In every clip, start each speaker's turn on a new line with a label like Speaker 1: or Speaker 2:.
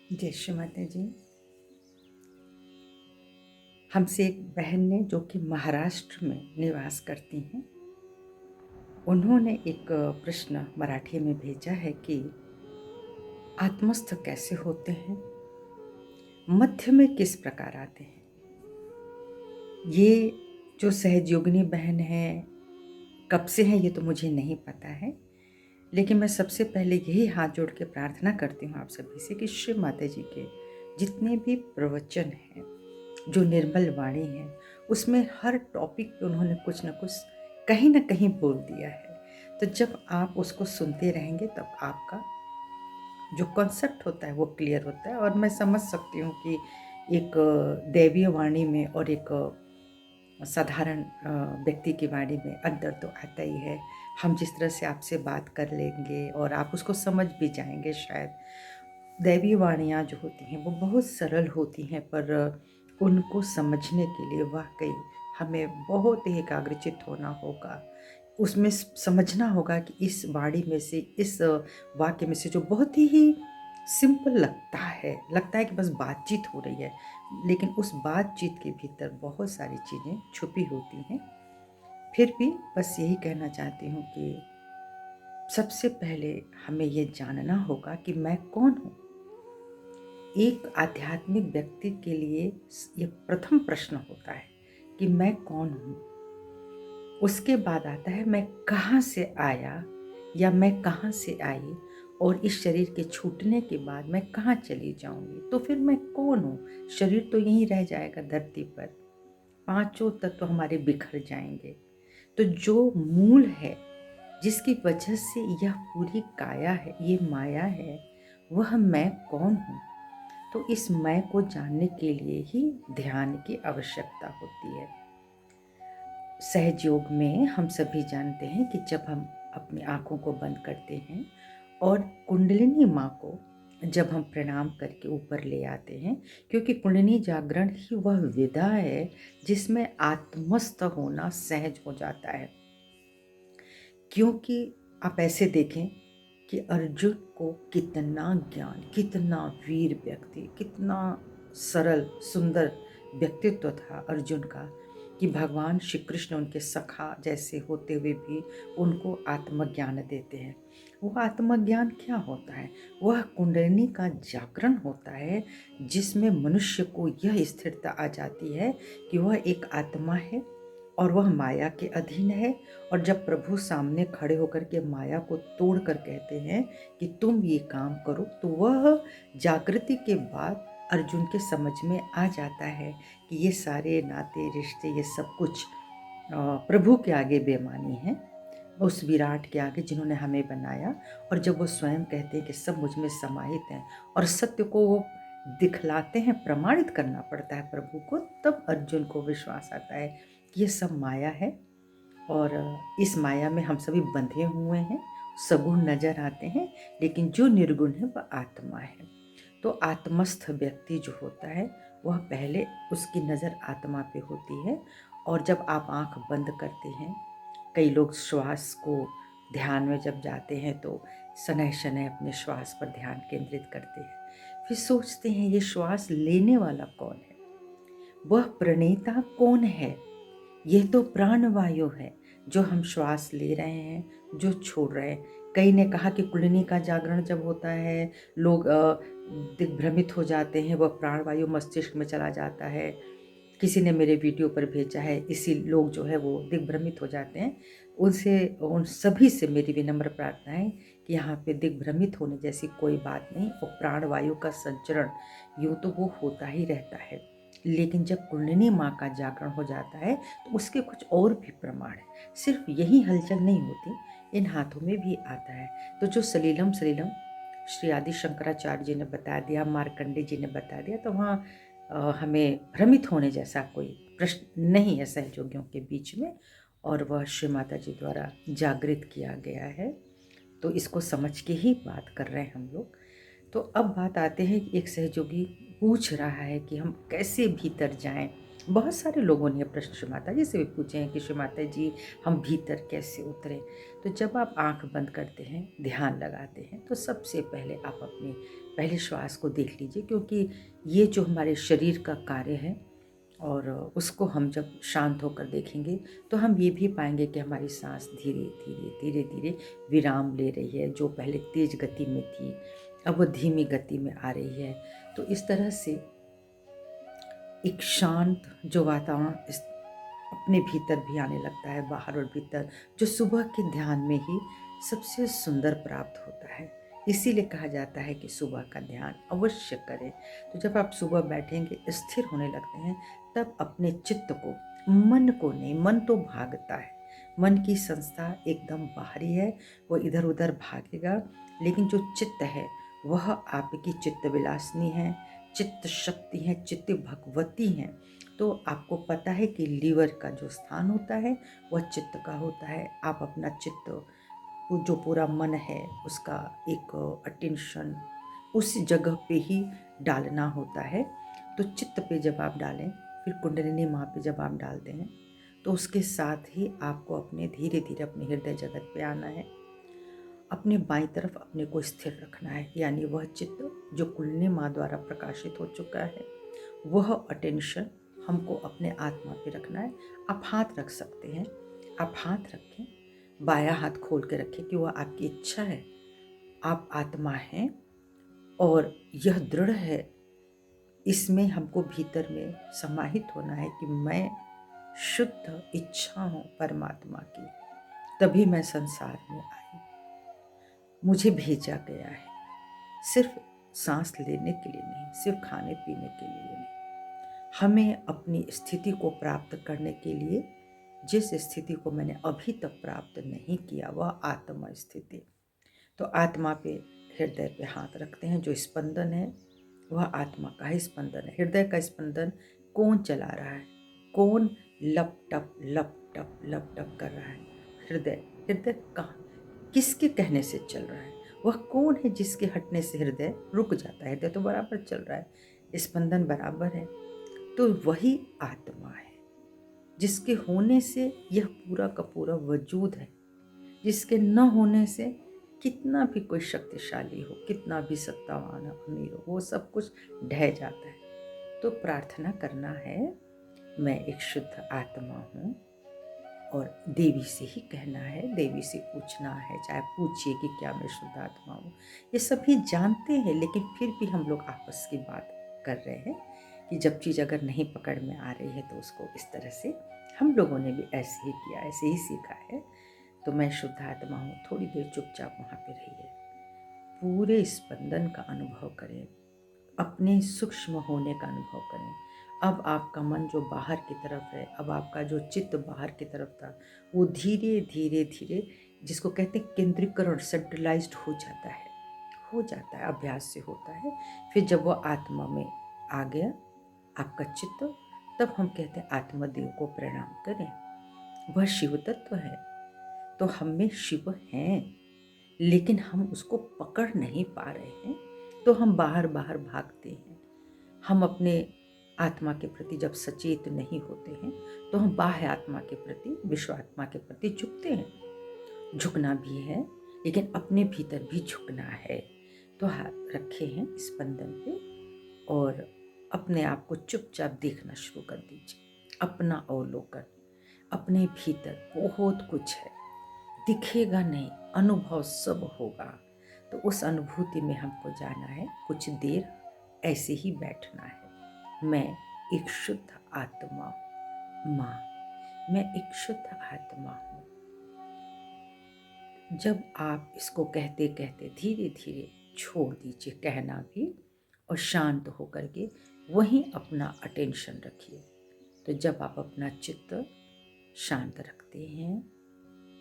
Speaker 1: जय श्री माता जी। हमसे एक बहन ने, जो कि महाराष्ट्र में निवास करती हैं, उन्होंने एक प्रश्न मराठी में भेजा है कि आत्मस्थ कैसे होते हैं, मध्य में किस प्रकार आते हैं। ये जो सहयोगिनी बहन है, कब से है ये तो मुझे नहीं पता है, लेकिन मैं सबसे पहले यही हाथ जोड़ के प्रार्थना करती हूँ आप सभी से कि श्री माता जी के जितने भी प्रवचन हैं, जो निर्मल वाणी है, उसमें हर टॉपिक पे उन्होंने कुछ न कुछ कहीं न कहीं बोल दिया है। तो जब आप उसको सुनते रहेंगे तब आपका जो कॉन्सेप्ट होता है वो क्लियर होता है, और मैं समझ सकती हूँ कि एक दैवीय वाणी में और एक साधारण व्यक्ति की वाणी में अंतर तो आता ही है। हम जिस तरह से आपसे बात कर लेंगे और आप उसको समझ भी जाएंगे शायद। दैवीय वाणियाँ जो होती हैं वो बहुत सरल होती हैं, पर उनको समझने के लिए वाकई हमें बहुत ही एकाग्रचित्त होना होगा। उसमें समझना होगा कि इस वाणी में से, इस वाक्य में से, जो बहुत ही सिंपल लगता है कि बस बातचीत हो रही है, लेकिन उस बातचीत के भीतर बहुत सारी चीज़ें छुपी होती हैं। फिर भी बस यही कहना चाहती हूँ कि सबसे पहले हमें ये जानना होगा कि मैं कौन हूँ। एक आध्यात्मिक व्यक्ति के लिए ये प्रथम प्रश्न होता है कि मैं कौन हूँ। उसके बाद आता है मैं कहाँ से आया या मैं कहाँ से आई, और इस शरीर के छूटने के बाद मैं कहाँ चली जाऊंगी। तो फिर मैं कौन हूँ। शरीर तो यहीं रह जाएगा धरती पर, पांचों तत्व हमारे बिखर जाएंगे। तो जो मूल है, जिसकी वजह से यह पूरी काया है, ये माया है, वह मैं कौन हूँ। तो इस मैं को जानने के लिए ही ध्यान की आवश्यकता होती है। सहज योग में हम सभी जानते हैं कि जब हम अपनी आँखों को बंद करते हैं और कुंडलिनी माँ को जब हम प्रणाम करके ऊपर ले आते हैं, क्योंकि कुंडलिनी जागरण ही वह विधा है जिसमें आत्मस्थ होना सहज हो जाता है। क्योंकि आप ऐसे देखें कि अर्जुन को कितना ज्ञान, कितना वीर व्यक्ति, कितना सरल सुंदर व्यक्तित्व था अर्जुन का, कि भगवान श्री कृष्ण उनके सखा जैसे होते हुए भी उनको आत्मज्ञान देते हैं। वह आत्मज्ञान क्या होता है? वह कुंडलिनी का जागरण होता है, जिसमें मनुष्य को यह स्थिरता आ जाती है कि वह एक आत्मा है और वह माया के अधीन है। और जब प्रभु सामने खड़े होकर के माया को तोड़ कर कहते हैं कि तुम ये काम करो, तो वह जागृति के बाद अर्जुन के समझ में आ जाता है कि ये सारे नाते रिश्ते, ये सब कुछ प्रभु के आगे बेमानी है, उस विराट के आगे जिन्होंने हमें बनाया। और जब वो स्वयं कहते हैं कि सब मुझ में समाहित हैं और सत्य को वो दिखलाते हैं, प्रमाणित करना पड़ता है प्रभु को, तब अर्जुन को विश्वास आता है कि ये सब माया है और इस माया में हम सभी बंधे हुए हैं। सगुण नजर आते हैं, लेकिन जो निर्गुण है वह आत्मा है। तो आत्मस्थ व्यक्ति जो होता है, वह पहले उसकी नज़र आत्मा पे होती है। और जब आप आंख बंद करते हैं, कई लोग श्वास को ध्यान में जब जाते हैं तो शनैः शनैः अपने श्वास पर ध्यान केंद्रित करते हैं। फिर सोचते हैं ये श्वास लेने वाला कौन है, वह प्रणेता कौन है। यह तो प्राणवायु है जो हम श्वास ले रहे हैं, जो छोड़ रहे हैं। कई ने कहा कि कुंडलिनी का जागरण जब होता है, लोग दिग्भ्रमित हो जाते हैं, वह प्राणवायु मस्तिष्क में चला जाता है। किसी ने मेरे वीडियो पर भेजा है, इसी लोग जो है वो दिग्भ्रमित हो जाते हैं। उन सभी से मेरी विनम्र प्रार्थना है कि यहाँ पे दिग्भ्रमित होने जैसी कोई बात नहीं। वो प्राणवायु का संचरण यूँ तो वो होता ही रहता है, लेकिन जब कुंडलिनी माँ का जागरण हो जाता है तो उसके कुछ और भी प्रमाण है। सिर्फ यही हलचल नहीं होती, इन हाथों में भी आता है। तो जो सलीलम सलीलम श्री आदि शंकराचार्य जी ने बता दिया, मार्कंडे जी ने बता दिया, तो वहाँ हमें भ्रमित होने जैसा कोई प्रश्न नहीं है सहयोगियों के बीच में। और वह श्री माता जी द्वारा जागृत किया गया है, तो इसको समझ के ही बात कर रहे हैं हम लोग। तो अब बात आते हैं कि एक सहयोगी पूछ रहा है कि हम कैसे भीतर जाएं, बहुत सारे लोगों ने ये प्रश्न श्री माता जी से भी पूछे हैं कि श्री माता जी हम भीतर कैसे उतरें। तो जब आप आंख बंद करते हैं, ध्यान लगाते हैं, तो सबसे पहले आप अपने पहले श्वास को देख लीजिए, क्योंकि ये जो हमारे शरीर का कार्य है और उसको हम जब शांत होकर देखेंगे तो हम ये भी पाएंगे कि हमारी सांस धीरे धीरे धीरे धीरे विराम ले रही है। जो पहले तेज गति में थी अब वो धीमी गति में आ रही है। तो इस तरह से एक शांत जो वातावरण अपने भीतर भी आने लगता है, बाहर और भीतर, जो सुबह के ध्यान में ही सबसे सुंदर प्राप्त होता है। इसीलिए कहा जाता है कि सुबह का ध्यान अवश्य करें। तो जब आप सुबह बैठेंगे, स्थिर होने लगते हैं, तब अपने चित्त को, मन को नहीं, मन तो भागता है, मन की संस्था एकदम बाहरी है, वो इधर उधर भागेगा, लेकिन जो चित्त है वह आपकी चित्त विलासनी है, चित्त शक्ति है, चित्त भगवती है। तो आपको पता है कि लीवर का जो स्थान होता है वह चित्त का होता है। आप अपना चित्त, जो पूरा मन है, उसका एक अटेंशन उस जगह पे ही डालना होता है। तो चित्त पे जब आप डालें, फिर कुंडलिनी माँ पे जब आप डालते हैं, तो उसके साथ ही आपको अपने धीरे धीरे अपने हृदय जगत पे आना है। अपने बाईं तरफ अपने को स्थिर रखना है, यानी वह चित्त जो कुंडलिनी माँ द्वारा प्रकाशित हो चुका है, वह अटेंशन हमको अपने आत्मा पे रखना है। आप हाथ रख सकते हैं, आप हाथ रखें, बायां हाथ खोल के रखें कि वह आपकी इच्छा है। आप आत्मा हैं और यह दृढ़ है, इसमें हमको भीतर में समाहित होना है कि मैं शुद्ध इच्छा हूँ परमात्मा की, तभी मैं संसार में आई, मुझे भेजा गया है, सिर्फ सांस लेने के लिए नहीं, सिर्फ खाने पीने के लिए नहीं। हमें अपनी स्थिति को प्राप्त करने के लिए, जिस स्थिति को मैंने अभी तक प्राप्त नहीं किया, वह आत्मा स्थिति। तो आत्मा पे, हृदय पे हाथ रखते हैं। जो स्पंदन है वह आत्मा का ही स्पंदन है। हृदय का स्पंदन कौन चला रहा है? कौन लप टप लप टप लप टप कर रहा है? हृदय। हृदय कहाँ, किसके कहने से चल रहा है? वह कौन है जिसके हटने से हृदय रुक जाता है? हृदय तो बराबर चल रहा है, स्पंदन बराबर है। तो वही आत्मा है जिसके होने से यह पूरा का पूरा वजूद है, जिसके न होने से कितना भी कोई शक्तिशाली हो, कितना भी सत्तावान अमीर हो, वो सब कुछ ढह जाता है। तो प्रार्थना करना है, मैं एक शुद्ध आत्मा हूँ, और देवी से ही कहना है, देवी से पूछना है, चाहे पूछिए कि क्या मैं शुद्ध आत्मा हूँ। ये सभी जानते हैं, लेकिन फिर भी हम लोग आपस की बात कर रहे हैं कि जब चीज़ अगर नहीं पकड़ में आ रही है तो उसको इस तरह से, हम लोगों ने भी ऐसे ही किया, ऐसे ही सीखा है। तो मैं शुद्ध आत्मा हूँ, थोड़ी देर चुपचाप वहाँ पे रहिए, पूरे स्पंदन का अनुभव करें, अपने सूक्ष्म होने का अनुभव करें। अब आपका मन जो बाहर की तरफ है, अब आपका जो चित्त बाहर की तरफ था, वो धीरे धीरे धीरे, जिसको कहते हैं केंद्रीकरण, सेंट्रलाइज्ड हो जाता है, हो जाता है, अभ्यास से होता है। फिर जब वो आत्मा में आ गया आपका चित्त, तब हम कहते हैं आत्मदेव को प्रणाम करें। वह शिव तत्व है, तो हम में शिव हैं, लेकिन हम उसको पकड़ नहीं पा रहे हैं, तो हम बाहर बाहर भागते हैं। हम अपने आत्मा के प्रति जब सचेत नहीं होते हैं, तो हम बाह्य आत्मा के प्रति, विश्व आत्मा के प्रति झुकते हैं। झुकना भी है, लेकिन अपने भीतर भी झुकना है। तो हाथ रखे हैं स्पंदन पे, और अपने आप को चुपचाप देखना शुरू कर दीजिए। अपना अवलोकन, अपने भीतर बहुत कुछ है, दिखेगा नहीं, अनुभव सब होगा। तो उस अनुभूति में हमको जाना है, कुछ देर ऐसे ही बैठना है। मैं एक शुद्ध आत्मा माँ, मैं एक शुद्ध आत्मा हूँ। जब आप इसको कहते कहते धीरे धीरे छोड़ दीजिए कहना भी, और शांत होकर के वहीं अपना अटेंशन रखिए। तो जब आप अपना चित्त शांत रखते हैं,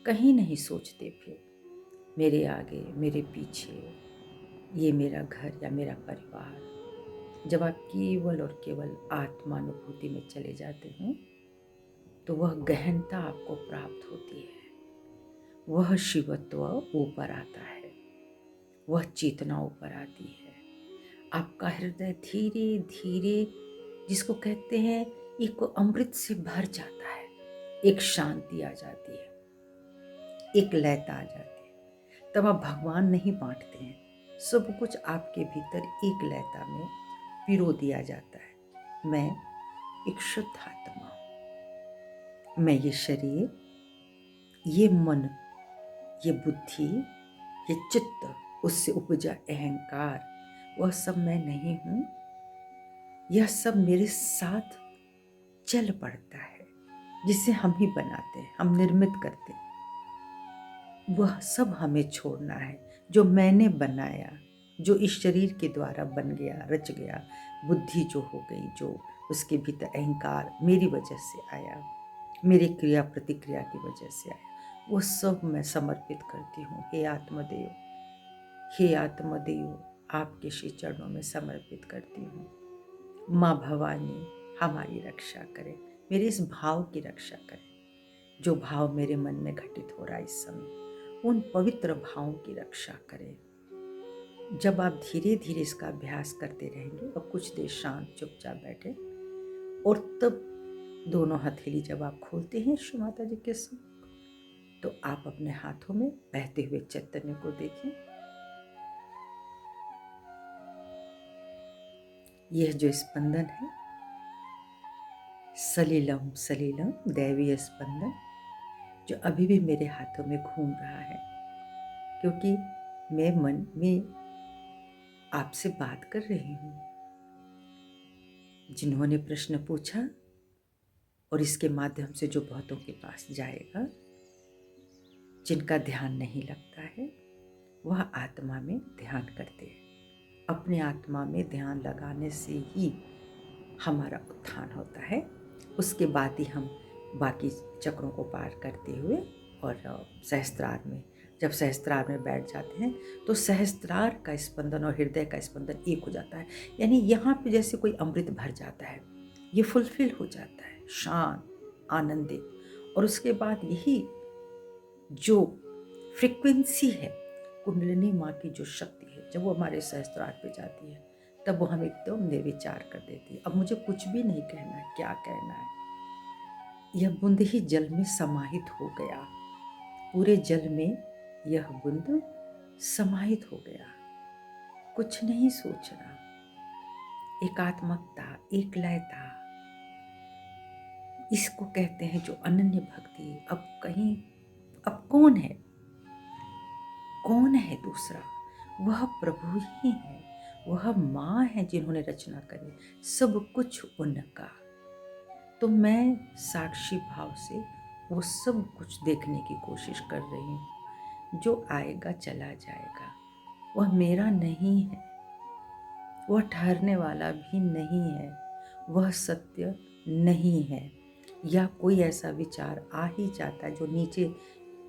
Speaker 1: कहीं नहीं सोचते फिर मेरे आगे मेरे पीछे, ये मेरा घर या मेरा परिवार, जब आप केवल और केवल आत्मानुभूति में चले जाते हैं, तो वह गहनता आपको प्राप्त होती है। वह शिवत्व ऊपर आता है, वह चेतना ऊपर आती है। आपका हृदय धीरे धीरे, जिसको कहते हैं एक अमृत से भर जाता है, एक शांति आ जाती है, एक लयता आ जाती है। तब आप भगवान नहीं बांटते हैं, सब कुछ आपके भीतर एक लयता में पिरो दिया जाता है। मैं एक शुद्ध आत्मा हूँ। मैं ये शरीर, ये मन, ये बुद्धि, ये चित्त, उससे उपजा अहंकार, वह सब मैं नहीं हूँ। यह सब मेरे साथ चल पड़ता है, जिसे हम ही बनाते हैं, हम निर्मित करते हैं। वह सब हमें छोड़ना है जो मैंने बनाया, जो इस शरीर के द्वारा बन गया, रच गया। बुद्धि जो हो गई, जो उसके भीतर अहंकार मेरी वजह से आया, मेरी क्रिया प्रतिक्रिया की वजह से आया, वो सब मैं समर्पित करती हूँ। हे आत्मदेव, हे आत्मदेव, आपके श्री चरणों में समर्पित करती हूँ। माँ भवानी हमारी रक्षा करें, मेरे इस भाव की रक्षा करें, जो भाव मेरे मन में घटित हो रहा है इस समय, उन पवित्र भावों की रक्षा करें। जब आप धीरे धीरे इसका अभ्यास करते रहेंगे और कुछ देर शांत चुपचाप बैठे, और तब दोनों हथेली जब आप खोलते हैं श्री माता जी के साथ, तो आप अपने हाथों में बहते हुए चैतन्य को देखें। यह जो स्पंदन है, सलीलम सलीलम दैवीय स्पंदन, जो अभी भी मेरे हाथों में घूम रहा है, क्योंकि मैं मन में आपसे बात कर रही हूँ। जिन्होंने प्रश्न पूछा और इसके माध्यम से जो बहुतों के पास जाएगा, जिनका ध्यान नहीं लगता है, वह आत्मा में ध्यान करते हैं। अपने आत्मा में ध्यान लगाने से ही हमारा उत्थान होता है। उसके बाद ही हम बाकी चक्रों को पार करते हुए और सहस्त्रार में, जब सहस्त्रार में बैठ जाते हैं तो सहस्त्रार का स्पंदन और हृदय का स्पंदन एक हो जाता है। यानी यहाँ पे जैसे कोई अमृत भर जाता है, ये फुलफिल हो जाता है, शांत, आनंदित। और उसके बाद यही जो फ्रीक्वेंसी है, कुंडलिनी माँ की जो शक्ति है, जब वो हमारे सहस्त्रार पे जाती है, तब वो हमें एकदम निर्विचार कर देती है। अब मुझे कुछ भी नहीं कहना है, क्या कहना है। यह बूंद ही जल में समाहित हो गया, पूरे जल में यह बूंद समाहित हो गया। कुछ नहीं सोचना, एकात्मकता, एक लयता, इसको कहते हैं जो अनन्य भक्ति। अब कौन है, कौन है दूसरा? वह प्रभु ही है, वह माँ है जिन्होंने रचना करी, सब कुछ उनका। तो मैं साक्षी भाव से वो सब कुछ देखने की कोशिश कर रही हूँ। जो आएगा चला जाएगा, वह मेरा नहीं है, वह ठहरने वाला भी नहीं है, वह सत्य नहीं है। या कोई ऐसा विचार आ ही जाता है जो नीचे,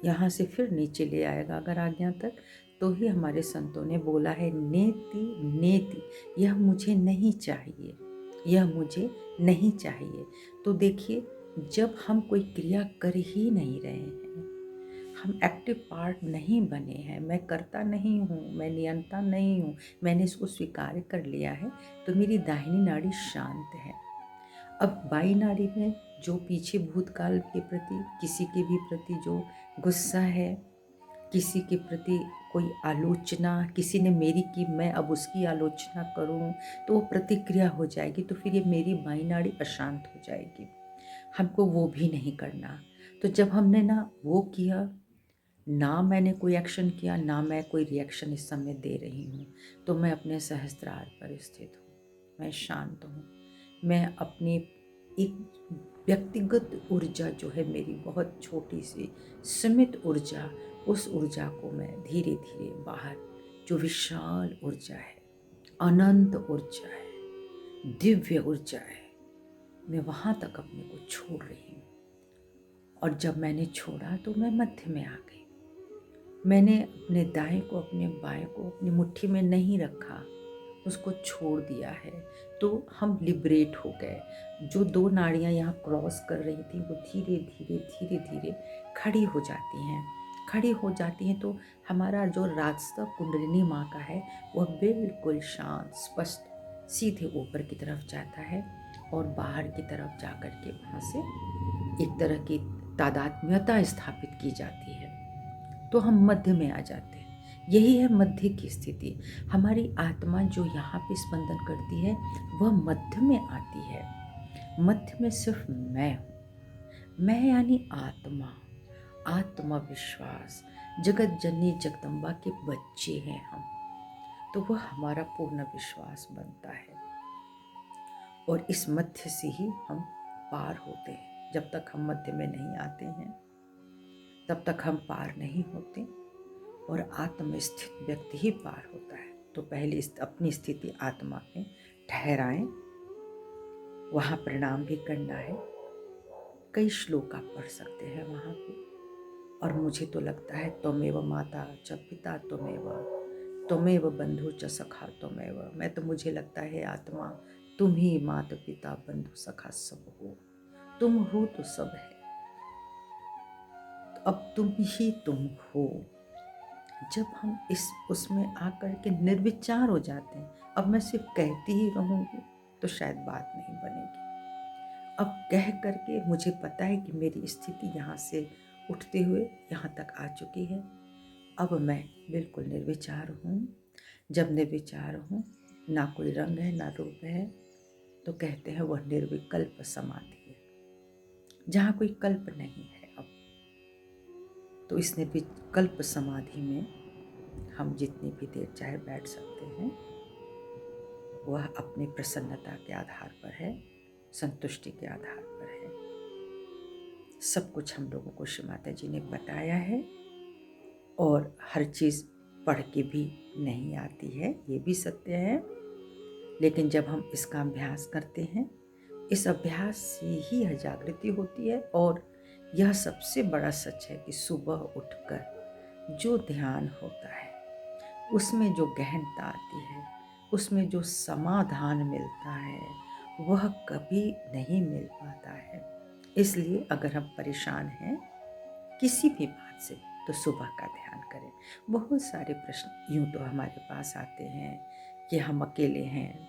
Speaker 1: यहाँ से फिर नीचे ले आएगा अगर आज्ञा तक, तो ही हमारे संतों ने बोला है, नेति नेति, यह मुझे नहीं चाहिए, यह मुझे नहीं चाहिए। तो देखिए, जब हम कोई क्रिया कर ही नहीं रहे हैं, हम एक्टिव पार्ट नहीं बने हैं, मैं करता नहीं हूँ, मैं नियंता नहीं हूँ, मैंने इसको स्वीकार कर लिया है, तो मेरी दाहिनी नाड़ी शांत है। अब बाई नाड़ी में जो पीछे भूतकाल के प्रति, किसी के भी प्रति जो गुस्सा है, किसी के प्रति कोई आलोचना, किसी ने मेरी की, मैं अब उसकी आलोचना करूं, तो वो प्रतिक्रिया हो जाएगी, तो फिर ये मेरी बाई नाड़ी अशांत हो जाएगी। हमको वो भी नहीं करना। तो जब हमने ना वो किया, ना मैंने कोई एक्शन किया, ना मैं कोई रिएक्शन इस समय दे रही हूँ, तो मैं अपने सहस्त्रार पर स्थित हूँ, मैं शांत हूँ। मैं अपनी एक व्यक्तिगत ऊर्जा जो है मेरी, बहुत छोटी सी सीमित ऊर्जा, उस ऊर्जा को मैं धीरे धीरे बाहर, जो विशाल ऊर्जा है, अनंत ऊर्जा है, दिव्य ऊर्जा है, मैं वहाँ तक अपने को छोड़ रही हूँ। और जब मैंने छोड़ा तो मैं मध्य में आ गई। मैंने अपने दाएं को, अपने बाएं को अपनी मुट्ठी में नहीं रखा, उसको छोड़ दिया है। तो हम लिबरेट हो गए। जो दो नाड़ियाँ यहाँ क्रॉस कर रही थी, वो धीरे धीरे धीरे धीरे खड़ी हो जाती हैं। खड़ी हो जाती हैं तो हमारा जो रास्ता कुंडलिनी माँ का है, वह बिल्कुल शांत, स्पष्ट सीधे ऊपर की तरफ जाता है और बाहर की तरफ जा कर के वहाँ से एक तरह की तादात्म्यता स्थापित की जाती है, तो हम मध्य में आ जाते हैं। यही है मध्य की स्थिति। हमारी आत्मा जो यहाँ पे स्पंदन करती है वह मध्य में आती है। मध्य में सिर्फ मैं हूँ। मैं यानी आत्मा, आत्मविश्वास, जगत जननी जगदम्बा के बच्चे हैं हम, तो वह हमारा पूर्ण विश्वास बनता है। और इस मध्य से ही हम पार होते हैं। जब तक हम मध्य में नहीं आते हैं तब तक हम पार नहीं होते, और आत्मस्थित व्यक्ति ही पार होता है। तो पहले अपनी स्थिति आत्मा में ठहराएं, वहाँ प्रणाम भी करना है। कई श्लोक आप पढ़ सकते हैं वहाँ पे। और मुझे तो लगता है त्वमेव माता च पिता त्वमेव बंधु च सखा त्वमेव। मुझे लगता है आत्मा तुम ही माता पिता बंधु सखा सब हो। तुम हो तो सब है, तो अब तुम ही तुम हो। जब हम उसमें आकर के निर्विचार हो जाते हैं, अब मैं सिर्फ कहती ही रहूँगी तो शायद बात नहीं बनेगी। अब कह करके मुझे पता है कि मेरी स्थिति यहाँ से उठते हुए यहाँ तक आ चुकी है। अब मैं बिल्कुल निर्विचार हूँ। जब निर्विचार हूँ, ना कोई रंग है ना रूप है, तो कहते हैं वह निर्विकल्प समाधि है, जहाँ कोई कल्प नहीं है। अब तो इस निर्विकल्प समाधि में हम जितनी भी देर चाहे बैठ सकते हैं, वह अपनी प्रसन्नता के आधार पर है, संतुष्टि के आधार पर है। सब कुछ हम लोगों को श्री माता जी ने बताया है, और हर चीज़ पढ़ के भी नहीं आती है, ये भी सत्य है। लेकिन जब हम इसका अभ्यास करते हैं, इस अभ्यास से ही यह जागृति होती है। और यह सबसे बड़ा सच है कि सुबह उठकर जो ध्यान होता है, उसमें जो गहनता आती है, उसमें जो समाधान मिलता है, वह कभी नहीं मिल पाता है। इसलिए अगर हम परेशान हैं किसी भी बात से, तो सुबह का ध्यान करें। बहुत सारे प्रश्न यूँ तो हमारे पास आते हैं कि हम अकेले हैं,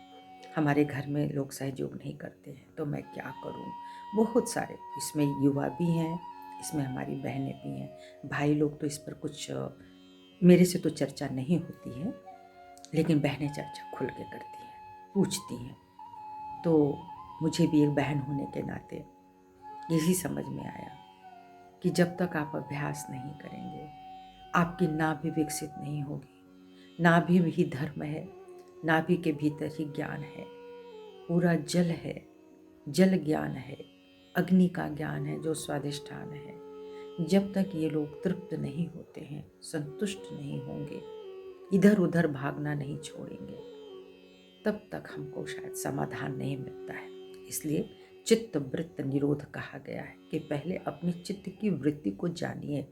Speaker 1: हमारे घर में लोग सहयोग नहीं करते हैं, तो मैं क्या करूं। बहुत सारे, इसमें युवा भी हैं, इसमें हमारी बहनें भी हैं, भाई लोग तो इस पर कुछ मेरे से तो चर्चा नहीं होती है, लेकिन बहनें चर्चा खुल के करती हैं, पूछती हैं। तो मुझे भी एक बहन होने के नाते यही समझ में आया कि जब तक आप अभ्यास नहीं करेंगे, आपकी नाभि विकसित नहीं होगी। नाभि में ही धर्म है, नाभि के भीतर ही ज्ञान है, पूरा जल है, जल ज्ञान है, अग्नि का ज्ञान है जो स्वाधिष्ठान है। जब तक ये लोग तृप्त नहीं होते हैं, संतुष्ट नहीं होंगे, इधर उधर भागना नहीं छोड़ेंगे, तब तक हमको शायद समाधान नहीं मिलता है। इसलिए चित्त वृत्त निरोध कहा गया है कि पहले अपनी चित्त की वृत्ति को जानिए।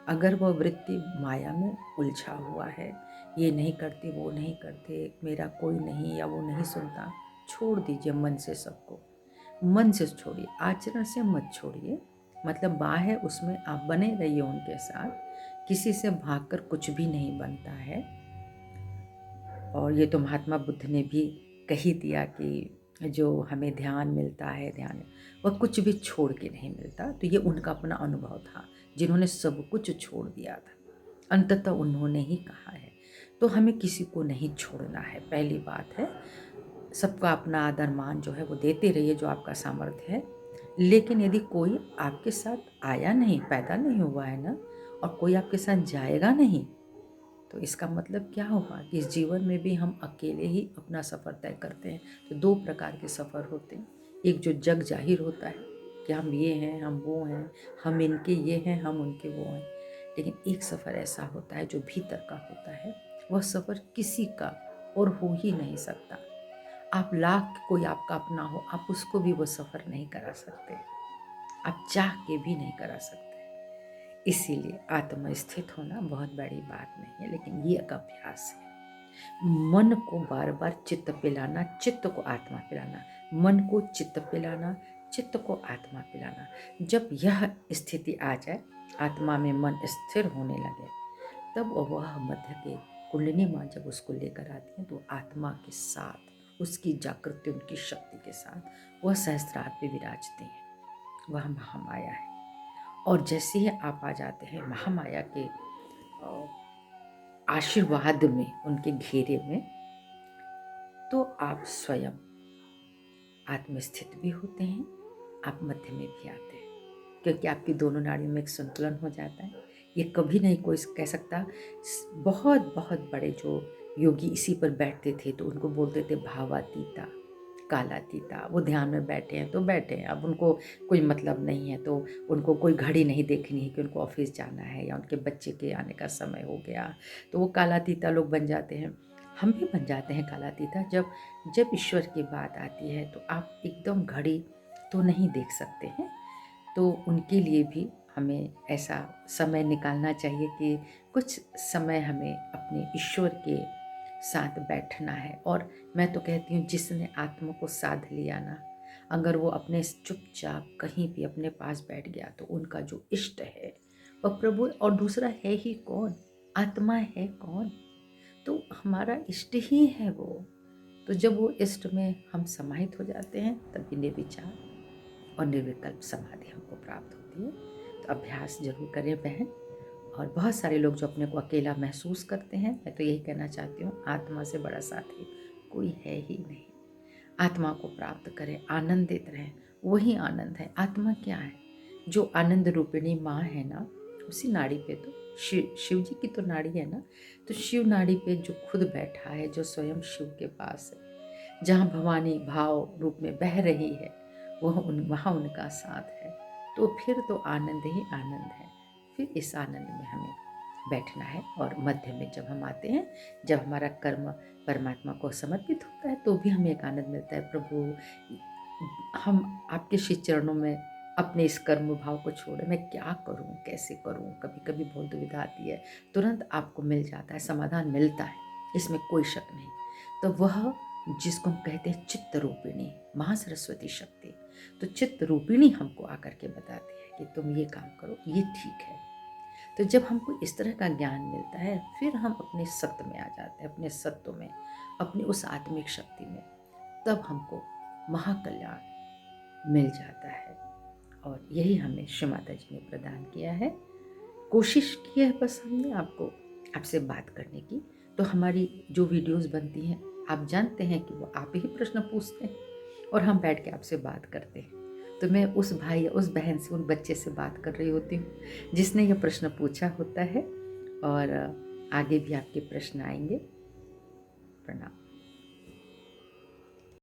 Speaker 1: अगर वह वृत्ति माया में उलझा हुआ है, ये नहीं करते, वो नहीं करते, मेरा कोई नहीं, या वो नहीं सुनता, छोड़ दीजिए मन से सबको। मन से छोड़िए, आचरण से मत छोड़िए। मतलब बाह्य उसमें आप बने रहिए उनके साथ। किसी से भागकर कुछ भी नहीं बनता है। और ये तो महात्मा बुद्ध ने भी कही दिया कि जो हमें ध्यान मिलता है, ध्यान वह कुछ भी छोड़ के नहीं मिलता। तो ये उनका अपना अनुभव था, जिन्होंने सब कुछ छोड़ दिया था, अंततः उन्होंने ही कहा है। तो हमें किसी को नहीं छोड़ना है, पहली बात है। सबका अपना आदर मान जो है वो देते रहिए, जो आपका सामर्थ्य है। लेकिन यदि कोई आपके साथ आया नहीं, पैदा नहीं हुआ है ना, और कोई आपके साथ जाएगा नहीं, तो इसका मतलब क्या होगा कि इस जीवन में भी हम अकेले ही अपना सफ़र तय करते हैं। तो दो प्रकार के सफ़र होते हैं। एक जो जग जाहिर होता है कि हम ये हैं, हम वो हैं, हम इनके ये हैं, हम उनके वो हैं। लेकिन एक सफ़र ऐसा होता है जो भीतर का होता है, वह सफ़र किसी का और हो ही नहीं सकता। आप लाख कोई आपका अपना हो, आप उसको भी वो सफ़र नहीं करा सकते, आप चाह के भी नहीं करा सकते। इसीलिए आत्मस्थित होना बहुत बड़ी बात नहीं है, लेकिन ये एक अभ्यास है। मन को बार बार चित्त पिलाना, चित्त को आत्मा पिलाना, मन को चित्त पिलाना, चित्त को आत्मा पिलाना। जब यह स्थिति आ जाए, आत्मा में मन स्थिर होने लगे, तब वह मध्य के कुंडली माँ जब उसको लेकर आती है, तो आत्मा के साथ उसकी जागृति, उनकी शक्ति के साथ वह सहस्त्रार पे विराजते हैं। वह महामाया है। और जैसे ही आप आ जाते हैं महामाया के आशीर्वाद में, उनके घेरे में, तो आप स्वयं आत्मस्थित भी होते हैं, आप मध्य में भी आते हैं, क्योंकि आपकी दोनों नाड़ियों में एक संतुलन हो जाता है। ये कभी नहीं कोई कह सकता। बहुत बहुत बड़े जो योगी इसी पर बैठते थे तो उनको बोलते थे भावातीता, कालातीता। वो ध्यान में बैठे हैं तो बैठे हैं, अब उनको कोई मतलब नहीं है, तो उनको कोई घड़ी नहीं देखनी है कि उनको ऑफिस जाना है या उनके बच्चे के आने का समय हो गया, तो वो कालातीता लोग बन जाते हैं। हम भी बन जाते हैं कालातीता जब जब ईश्वर की बात आती है। तो आप एकदम घड़ी तो नहीं देख सकते हैं, तो उनके लिए भी हमें ऐसा समय निकालना चाहिए कि कुछ समय हमें अपने ईश्वर के साथ बैठना है। और मैं तो कहती हूँ जिसने आत्मा को साध लिया ना, अगर वो अपने चुपचाप कहीं भी अपने पास बैठ गया तो उनका जो इष्ट है वह प्रभु, और दूसरा है ही कौन, आत्मा है कौन, तो हमारा इष्ट ही है वो। तो जब वो इष्ट में हम समाहित हो जाते हैं तभी निर्विचार और निर्विकल्प समाधि हमको प्राप्त होती है। तो अभ्यास जरूर करें बहन। और बहुत सारे लोग जो अपने को अकेला महसूस करते हैं, मैं तो यही कहना चाहती हूँ, आत्मा से बड़ा साथी कोई है ही नहीं। आत्मा को प्राप्त करें, आनंदित रहें, वही आनंद है। आत्मा क्या है? जो आनंद रूपिणी माँ है ना, उसी नाड़ी पे तो शिव जी की तो नाड़ी है ना, तो शिव नाड़ी पे जो खुद बैठा है, जो स्वयं शिव के पास है, जहाँ भवानी भाव रूप में बह रही है, वहाँ उनका साथ है। तो फिर तो आनंद ही आनंद है। फिर इस आनंद में हमें बैठना है। और मध्य में जब हम आते हैं, जब हमारा कर्म परमात्मा को समर्पित होता है, तो भी हमें एक आनंद मिलता है। प्रभु, हम आपके श्री चरणों में अपने इस कर्म भाव को छोड़े, मैं क्या करूं, कैसे करूं। कभी कभी बहुत दुविधा आती है, तुरंत आपको मिल जाता है, समाधान मिलता है, इसमें कोई शक नहीं। तो वह जिसको हम कहते हैं चित्त रूपिणी महासरस्वती शक्ति, तो चित्त रूपिणी हमको आकर के बताती है कि तुम ये काम करो, ये ठीक है। तो जब हमको इस तरह का ज्ञान मिलता है, फिर हम अपने सत्य में आ जाते हैं, अपने सत्व में, अपनी उस आत्मिक शक्ति में, तब हमको महाकल्याण मिल जाता है। और यही हमें श्री माता जी ने प्रदान किया है। कोशिश की है बस हमने आपसे बात करने की। तो हमारी जो वीडियोस बनती हैं, आप जानते हैं कि वो आप ही प्रश्न पूछते हैं और हम बैठ के आपसे बात करते हैं। तो मैं उस भाई या उस बहन से, उन बच्चे से बात कर रही होती हूँ जिसने ये प्रश्न पूछा होता है। और आगे भी आपके प्रश्न आएंगे। प्रणाम।